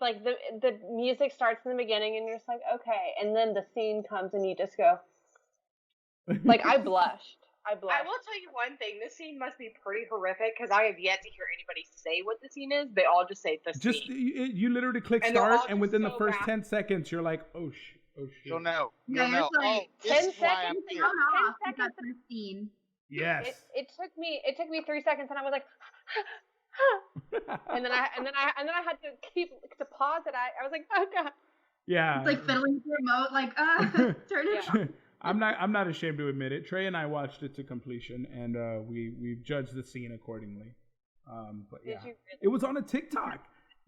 like, the music starts in the beginning, and you're just like, okay, and then the scene comes, and you just go, like, I blushed. I will tell you one thing. This scene must be pretty horrific because I have yet to hear anybody say what the scene is. They all just say the scene. You literally click start, and within the first 10 seconds, you're like, oh shit. You'll know. You'll know. Like 10 seconds. 10 seconds of scene. Yes. It took me 3 seconds, and I was like, and then I had to pause it. I was like, oh god. Yeah. It's like fiddling with the remote, like turn it. Yeah. I'm not ashamed to admit it. Trey and I watched it to completion, and we judged the scene accordingly. But yeah, it was on a TikTok.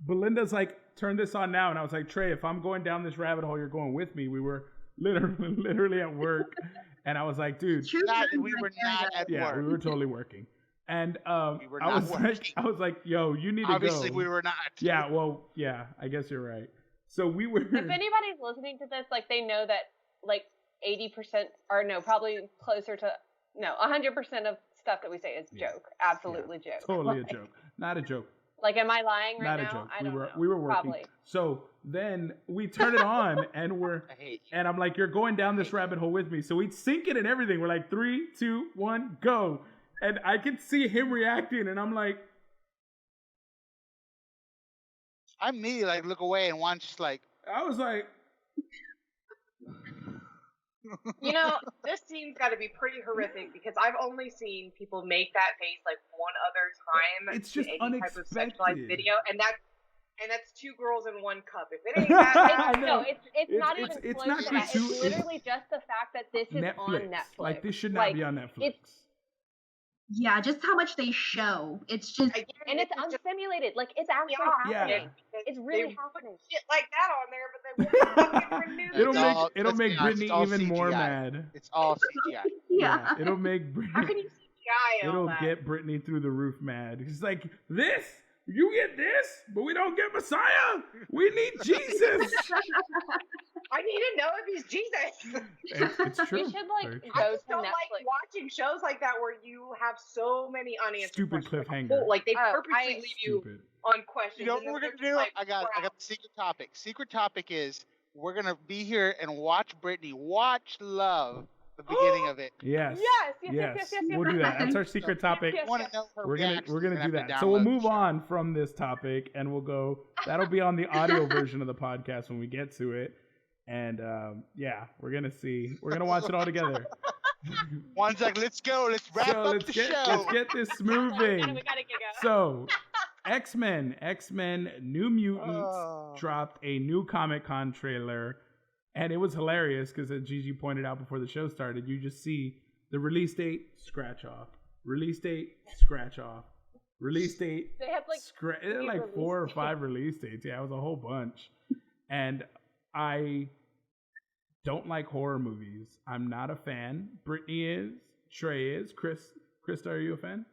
Belinda's like, turn this on now, and I was like, Trey, if I'm going down this rabbit hole, you're going with me. We were literally at work, and I was like, dude, we were not at work. Yeah, we were totally working. And we were not I was like, yo, you need to go. Obviously, we were not. Yeah, well, yeah, I guess you're right. So we were. If anybody's listening to this, like, they know that, like, 80% or no, probably closer to 100% of stuff that we say is joke. Absolutely joke. Totally a joke. Not a joke. Like, am I lying right now? Not a joke. I don't know. We were working. Probably. So then we turn it on, and and I'm like, you're going down this rabbit hole with me. So we sync it and everything. We're like, 3, 2, 1, go. And I can see him reacting, and I'm like, I immediately like look away and Juan's just like, I was like. You know, this scene's got to be pretty horrific because I've only seen people make that face like one other time. It's just any unexpected. type of sexualized video, and and that's 2 girls in 1 cup. If it ain't that, No, it's not even it's close not to that. gratuitous. It's literally just the fact that this is Netflix. on Netflix. Like, this should not be on Netflix. Yeah, just how much they show. It's just And it's unsimulated. Like, it's actually happening. It's really happening. Shit like that on there, but they won't fucking renew It'll make Brittany even more mad. It's all CGI. yeah. It'll make Brittany. How can you CGI all It'll that? get Brittany through the roof mad. It's like, this? You get this, but we don't get Messiah? We need Jesus. I need to know if he's Jesus. It's true. We should, like, I go just to don't Netflix. like watching shows like that where you have so many unanswered Stupid questions. cliffhanger. Like, they purposely leave you Stupid. on questions. You know what and we're then gonna they're do? just like, I got crap. the secret topic. Secret topic is we're gonna be here and watch Brittany watch Love, the beginning of it. Yes. Yes. We'll do that. That's our secret topic. I want to know her We're reaction. gonna do that. So we'll move on from this topic, and we'll go. That'll be on the audio version of the podcast when we get to it. And we're gonna see. We're gonna watch it all together. One's like, let's go. Let's wrap up the show. Let's get this moving. We gotta get going. So, X-Men New Mutants dropped a new Comic-Con trailer, and it was hilarious because, as Gigi pointed out before the show started, you just see the release date, scratch off, release date, scratch off, release date. They had like 4 or 5 release dates. Yeah, it was a whole bunch, and I don't like horror movies. I'm not a fan. Brittany is. Trey is. Krista, are you a fan?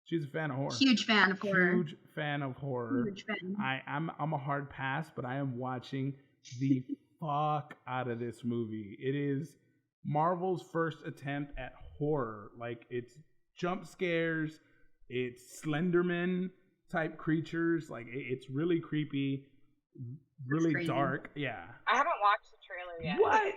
She's a fan of horror. Huge fan of horror. Huge fan of horror. Huge fan. I'm a hard pass, but I am watching the fuck out of this movie. It is Marvel's first attempt at horror. Like, it's jump scares, it's Slenderman type creatures. Like, it's really creepy, really dark. Yeah. I haven't watched the trailer yet. What?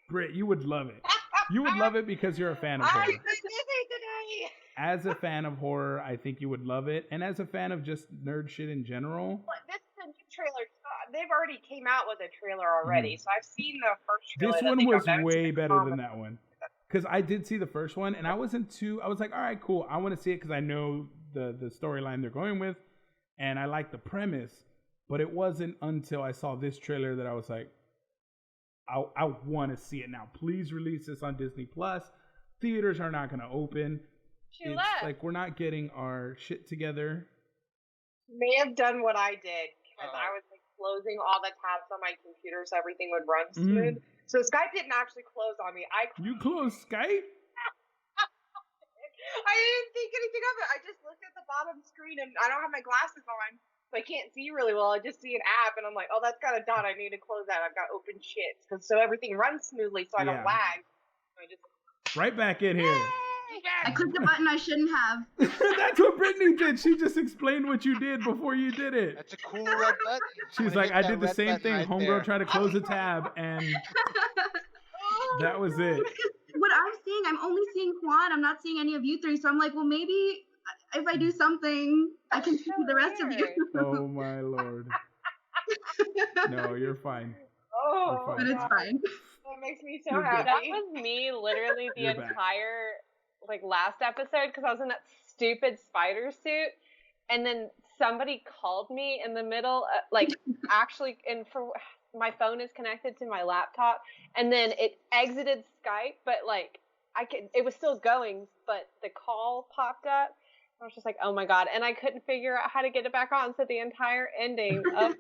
Britt, you would love it. You would love it because you're a fan of horror. I'm busy today. As a fan of horror, I think you would love it. And as a fan of just nerd shit in general. But this is a new trailer. They've already came out with a trailer already. So I've seen the first trailer. This one was way better than that one. Because I did see the first one, and I was like, all right, cool. I want to see it because I know the storyline they're going with, and I like the premise. But it wasn't until I saw this trailer that I was like, I want to see it now. Please release this on Disney Plus. Theaters are not going to open. It's like we're not getting our shit together. May have done what I did because I was like closing all the tabs on my computer so everything would run smooth. So Skype didn't actually close on me. You closed Skype? I didn't think anything of it. I just looked at the bottom screen and I don't have my glasses on, so I can't see really well. I just see an app and I'm like, oh, that's got a dot. I need to close that. I've got open shit so everything runs smoothly, so I don't lag. So I just right back in here. I clicked the button I shouldn't have. That's what Brittany did. She just explained what you did before you did it. That's a cool red button. She's like, I did the same thing. Right Homegirl tried to close a tab, and that was it. What I'm seeing, I'm only seeing Juan. I'm not seeing any of you three. So I'm like, well, maybe if I do something, I can see the rest of you. Oh, my Lord. No, you're fine. Oh, you're fine. But it's fine. That makes me so happy. That was me literally the entire last episode because I was in that stupid spider suit, and then somebody called me in the middle, actually, and for my phone is connected to my laptop, and then it exited Skype, but it was still going, but the call popped up. I was just like, oh my god, and I couldn't figure out how to get it back on. So the entire ending of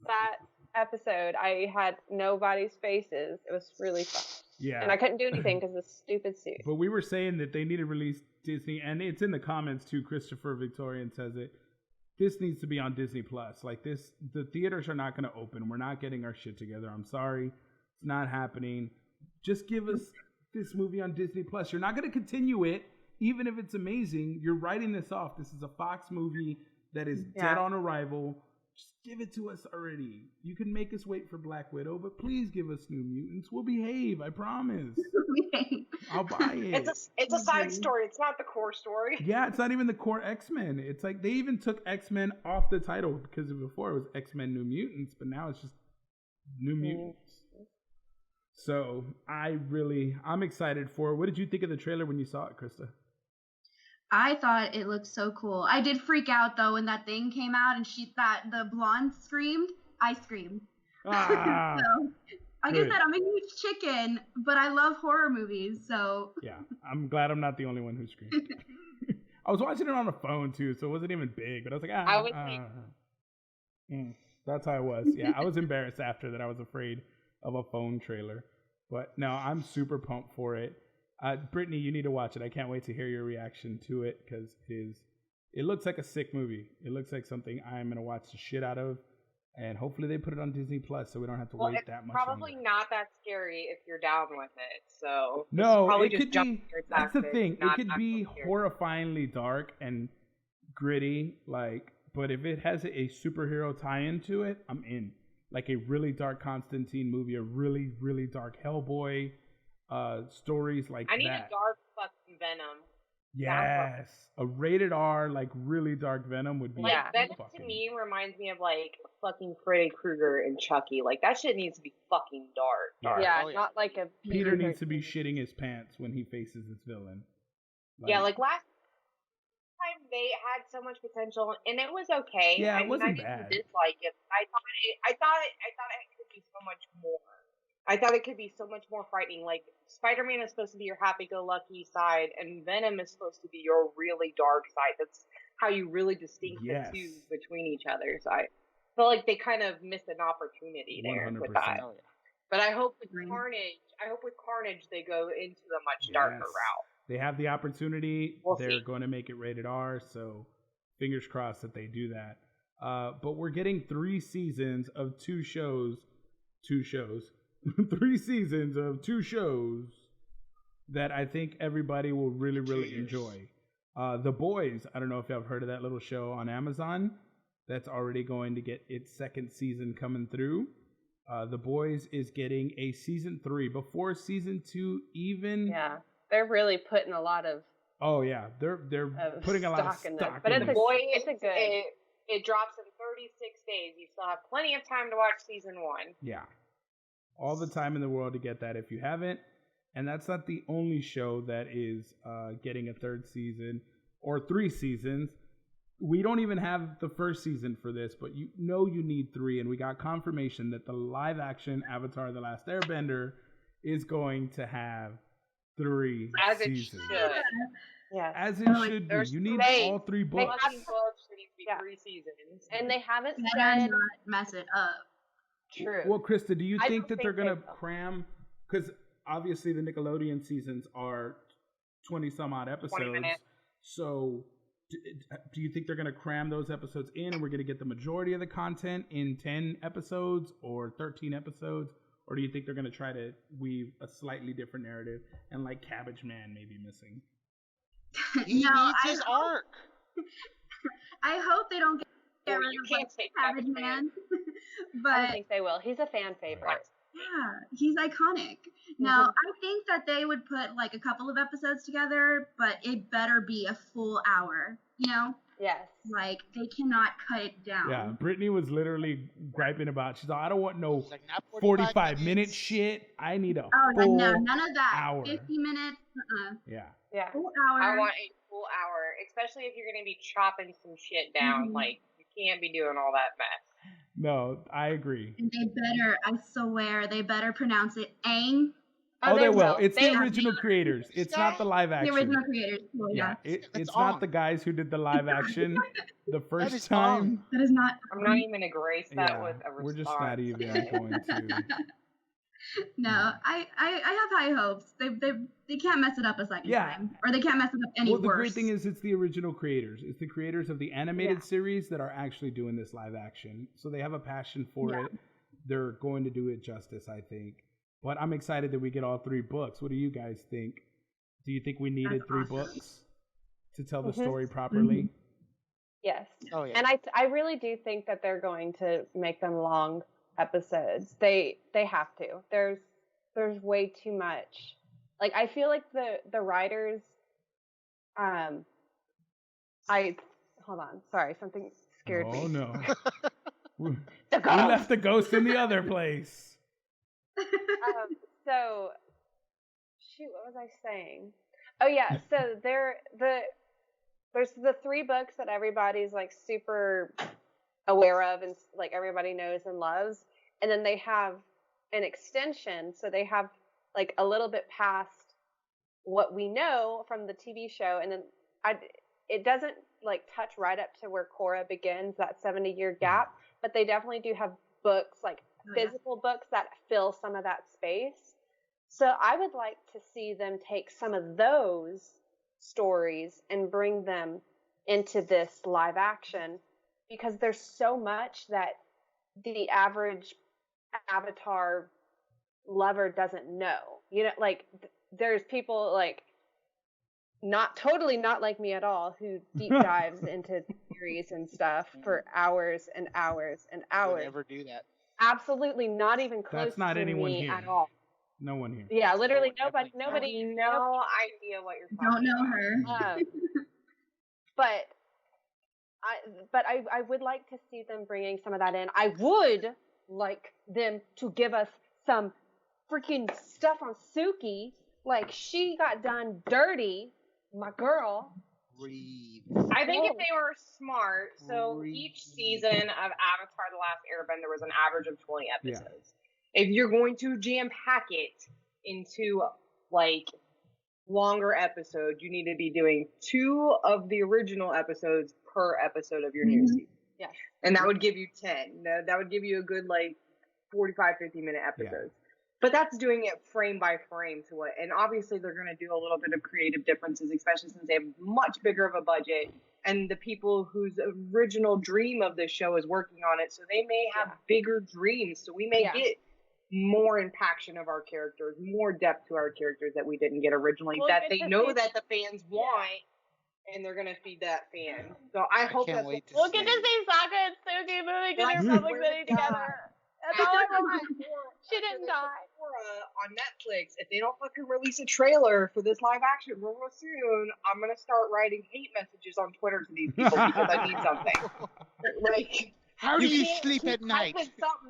that episode, I had nobody's faces. It was really fun. Yeah. And I couldn't do anything because of the stupid suit. But we were saying that they need to release Disney, and it's in the comments too. Christopher Victorian says it. This needs to be on Disney Plus. Like this, the theaters are not going to open. We're not getting our shit together. I'm sorry. It's not happening. Just give us this movie on Disney Plus. You're not going to continue it, even if it's amazing. You're writing this off. This is a Fox movie that is dead on arrival. Just give it to us already. You can make us wait for Black Widow, but please give us New Mutants. We'll behave. I promise. I'll buy it. It's a side story. It's not the core story. Yeah, it's not even the core X-Men. It's like they even took X-Men off the title because before it was X-Men New Mutants, but now it's just New Mutants. So I'm excited for it. What did you think of the trailer when you saw it, Krista? I thought it looked so cool. I did freak out though when that thing came out and the blonde screamed. I screamed. Ah, So, like good. I said, I'm a huge chicken, but I love horror movies. So Yeah, I'm glad I'm not the only one who screamed. I was watching it on a phone too, so it wasn't even big. But I was like, I was like, that's how I was. Yeah, I was embarrassed after that. I was afraid of a phone trailer. But no, I'm super pumped for it. Brittany, you need to watch it. I can't wait to hear your reaction to it because it looks like a sick movie. It looks like something I'm gonna watch the shit out of, and hopefully they put it on Disney Plus so we don't have to wait that much. Probably longer. not that scary if you're down with it. So No, probably it just could jump be. your That's the tactics, thing. It not could actual be scary. horrifyingly dark and gritty, like. But if it has a superhero tie-in to it, I'm in. Like a really dark Constantine movie, a really, really dark Hellboy, stories like that. I need a dark fucking Venom. Yes, a rated R, like really dark Venom would be. Like Venom fucking... to me reminds me of like fucking Freddy Krueger and Chucky. Like that shit needs to be fucking dark. Yeah, Oh, yeah. not like a Peter needs to be shitting his pants when he faces this villain. Yeah, like last time they had so much potential and it was okay. Yeah, it wasn't I didn't bad. dislike it. I thought it could be so much more. I thought it could be so much more frightening. Like Spider-Man is supposed to be your happy-go-lucky side, and Venom is supposed to be your really dark side. That's how you really distinct the two between each other. So I feel like they kind of missed an opportunity there 100%. with that. Oh, yeah. But I hope with Carnage, they go into a much darker route. They have the opportunity. We'll They're see. going to make it rated R, so fingers crossed that they do that. But we're getting 3 seasons of 2 shows. 3 seasons of 2 shows that I think everybody will really, really enjoy. The Boys, I don't know if y'all have heard of that little show on Amazon. That's already going to get its 2nd season coming through. The Boys is getting a season 3 before season 2 even. Yeah, they're really putting a lot of. Oh yeah, they're putting a lot of stock in stock them. But in it's it. it's a good. It drops in 36 days. You still have plenty of time to watch season 1. Yeah. All the time in the world to get that if you haven't. And that's not the only show that is getting a 3rd season or 3 seasons. We don't even have the 1st season for this, but you know you need 3. And we got confirmation that the live action Avatar The Last Airbender is going to have 3 As seasons. it should. Yeah, As it should be. There's You need space. all 3 books. Fucking books should need to be Yeah. 3 seasons. and they haven't better said not mess it up. true. Well, Krista, do you I think don't that they're think going to they will. cram? Because obviously the Nickelodeon seasons are 20 some odd episodes. minutes. So do you think they're going to cram those episodes in and we're going to get the majority of the content in 10 episodes or 13 episodes? Or do you think they're going to try to weave a slightly different narrative and like Cabbage Man may be missing? He No, needs I his hope- arc. I hope they don't get Well, rid you of can't take Cabbage Cabbage Man. Man. I don't But think they will. He's a fan favorite. yeah, he's iconic. Now, I think that they would put like a couple of episodes together, but it better be a full hour. You know, Yes. like they cannot cut it down. Yeah, Brittany was literally griping about. She's like, I don't want no It's like not 45 minute minutes. shit. I need a Oh, like, full no, none of that. hour. 50 minutes, Yeah. Yeah. full hour. I want a full hour, especially if you're going to be chopping some shit down. Mhm. Like, you can't be doing all that mess. No, I agree. And they better, I swear, they better pronounce it Aang. Oh, they will. It's They- the original creators. It's not the live The action. original creators. So, Yeah, yeah. it's That's not on. the guys who did the live action the is first on. time. That is not. I'm not even going to grace that Yeah, with a response. we're just not even going to. No, I have high hopes. They can't mess it up a second Yeah. time, or they can't mess it up any Well, the worse. great thing is it's the original creators. It's the creators of the animated series that are actually doing this live action. So they have a passion for Yeah. it. They're going to do it justice, I think. But I'm excited that we get all 3 books. What do you guys think? Do you think we needed That's 3 awesome. books to tell the Mhm. story properly? Yes. Oh yeah. And I really do think that they're going to make them long episodes. They have to. There's way too much. Like I feel like the writers hold on, sorry, something scared me. Oh no. we The ghost! left the ghost in the other place. So shoot, what was I saying? Oh yeah, so there's the 3 books that everybody's like super aware of and like everybody knows and loves, and then they have an extension, so they have like a little bit past what we know from the TV show, and then it doesn't like touch right up to where Korra begins, that 70-year gap, but they definitely do have books, like physical books that fill some of that space. So I would like to see them take some of those stories and bring them into this live action, because there's so much that the average Avatar lover doesn't know. You know, like there's people like not like me at all who deep dives into theories and stuff for hours and hours and hours. I would never do that. Absolutely not even close That's not to anyone me here. at all. No one here. Yeah, literally nobody. No idea what you're talking Don't know about. her. But I would like to see them bringing some of that in. I would like them to give us some freaking stuff on Suki. Like, she got done dirty, my girl. Breathe. I think if they were smart, so each season of Avatar The Last Airbender was an average of 20 episodes. Yeah. If you're going to jam pack it into like longer episodes, you need to be doing 2 of the original episodes per episode of your new season. Yeah. And that would give you 10. That would give you a good like 45, 50-minute episodes. Yeah. But that's doing it frame by frame to it. And obviously they're going to do a little bit of creative differences, especially since they have much bigger of a budget. And the people whose original dream of this show is working on it. So they may have bigger dreams. So we may get more impaction of our characters, more depth to our characters that we didn't get originally, that they know that the fans want. And they're going to feed that fan. So I hope can't that's... wait to We'll get to see Sokka and Suki moving to their public city together. That's all I want. She didn't die. On Netflix, if they don't fucking release a trailer for this live action real soon, I'm gonna start writing hate messages on Twitter to these people because I need something. Like, how do you sleep at night?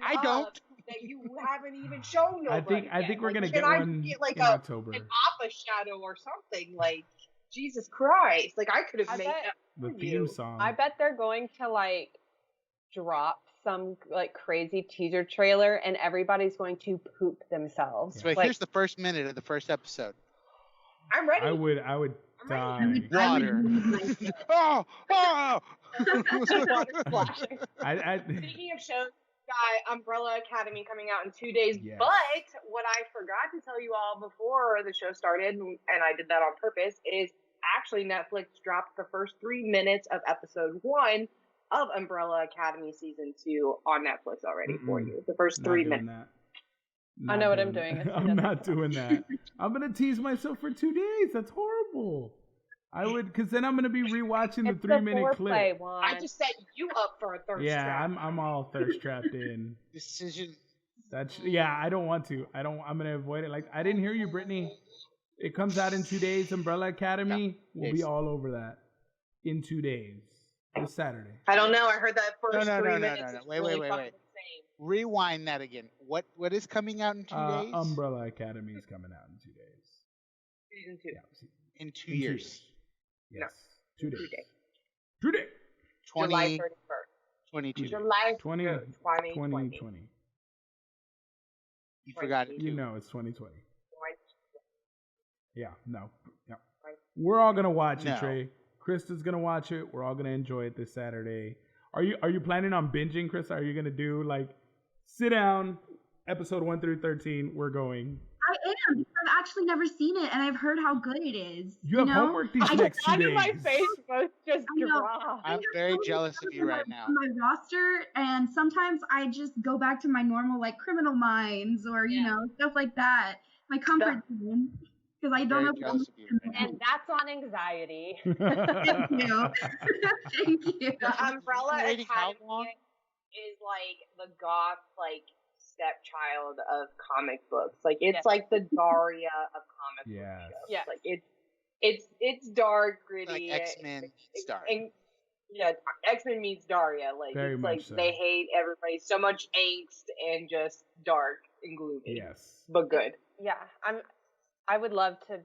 I don't. That you haven't even shown nobody. I think we're gonna like, get one like in October. An Appa shadow or something. Like, Jesus Christ! Like, I could have made that the theme song. I bet they're going to like drop some like crazy teaser trailer and everybody's going to poop themselves. So here's the first minute of the first episode. I'm ready. I would die. Water. Oh! Speaking of shows, Umbrella Academy coming out in 2 days. Yes. But what I forgot to tell you all before the show started, and I did that on purpose, is actually Netflix dropped the first 3 minutes of episode 1 of Umbrella Academy season 2 on Netflix already for you. The first 3 minutes. I know what I'm doing. I'm not doing that. I'm gonna tease myself for 2 days. That's horrible. I would, because then I'm gonna be rewatching the 3-minute clip. I just set you up for a thirst trap. Yeah, I'm all thirst trapped in. Decision. I don't want to. I'm gonna avoid it. Like, I didn't hear you, Brittany. It comes out in 2 days. Umbrella Academy. We'll be all over that in 2 days. This Saturday. I don't know. I heard that first 3 minutes. No. Wait. Rewind that again. What is coming out in 2 days? Umbrella Academy is coming out in 2 days. Season 2. Yeah, in 2 years. Yes. 2 days. 2 days. July 31st. 22. July 2020. You forgot it. You know it's 2020. Yeah. No. Yeah. We're all gonna watch it, Trey. Krista's gonna watch it. We're all gonna enjoy it this Saturday. Are you planning on binging, Krista? Are you gonna do like sit down, episode 1 through 13? We're going. I am. I've actually never seen it, and I've heard how good it is. You have homework these next 2 days. My face was just dropped. I'm very jealous of you right now. My roster, and sometimes I just go back to my normal like Criminal Minds or you know stuff like that. My comfort zone. Because I don't know. And that's on anxiety. Thank you. Thank you. The Umbrella Academy is like the goth, like stepchild of comic books. Like it's like the Daria of comic books. Yeah. Like it's dark, gritty. Like X-Men style. X-Men meets Daria. Like very it's much like so. They hate everybody. So much angst and just dark and gloomy. Yes. But good. Yeah. I would love to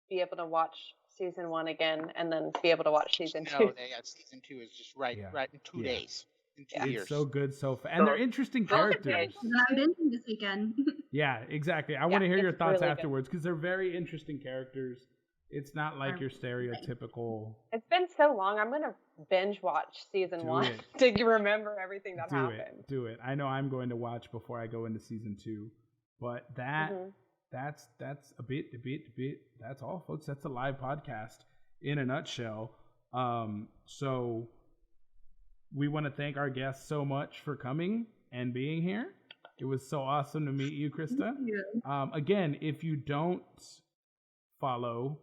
be able to watch season 1 again and then be able to watch season 2. No, season 2 is just right in 2 Yeah. days. In 2 years. It's so good so far. And they're interesting characters. I'm binging this weekend. Yeah, exactly. I want to hear your it's thoughts really afterwards because they're very interesting characters. It's not like your stereotypical. It's been so long. I'm going to binge watch season 1 to remember everything that happened. Do it. I know I'm going to watch before I go into season 2. But that's a bit. That's all, folks. That's a live podcast in a nutshell. So we want to thank our guests so much for coming and being here. It was so awesome to meet you, Krista. Again, if you don't follow,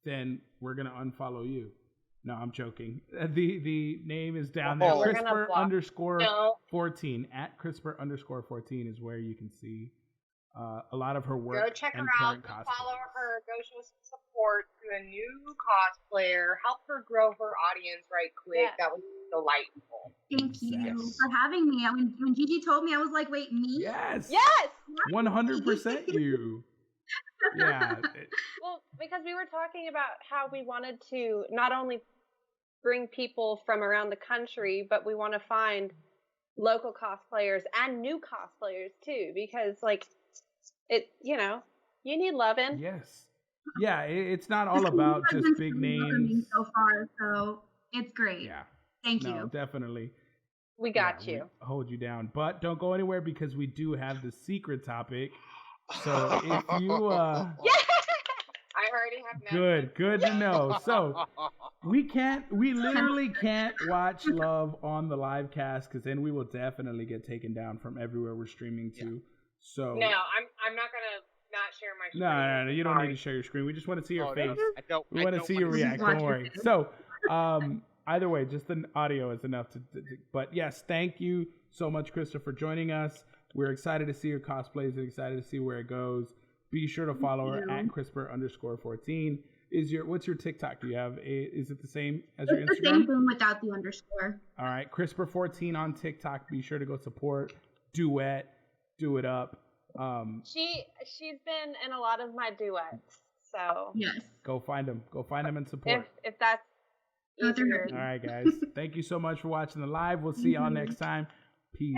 then we're going to unfollow you. No, I'm joking. The name is down there. CRISPR_14. At CRISPR_14 is where you can see a lot of her work. Go check her and out. current Go cosplays. follow her. Go show some support to a new cosplayer. Help her grow her audience right quick. Yes. That was delightful. Thank you Yes. for having me. When Gigi told me, I was like, wait, me? Yes. Yes! 100% you. Yeah. Well, because we were talking about how we wanted to not only bring people from around the country, but we want to find local cosplayers and new cosplayers too, because you need loving. Yes. Yeah, it's not all about just big names. So far, so it's great. Yeah. Thank you. Definitely. We got you. We hold you down, but don't go anywhere because we do have the secret topic. So if you I already have good to know. So we literally can't watch Love on the live cast because then we will definitely get taken down from everywhere we're streaming to. So No, I'm not gonna not share my screen. No, you don't need to share your screen. We just want to see your face. We want to see you wanna react. Don't worry. So either way, just the audio is enough to. But yes, thank you so much, Krista, for joining us. We're excited to see your cosplays and excited to see where it goes. Be sure to follow her at CRISPR_14. What's your TikTok? Do you have is it the same as your Instagram? It's the same thing without the underscore. All right, CRISPR14 on TikTok. Be sure to go support Duet, Do It Up. She's been in a lot of my duets, so yes. Go find them. Go find them and support. If that's easier. All right, guys. Thank you so much for watching the live. We'll see y'all next time. Peace.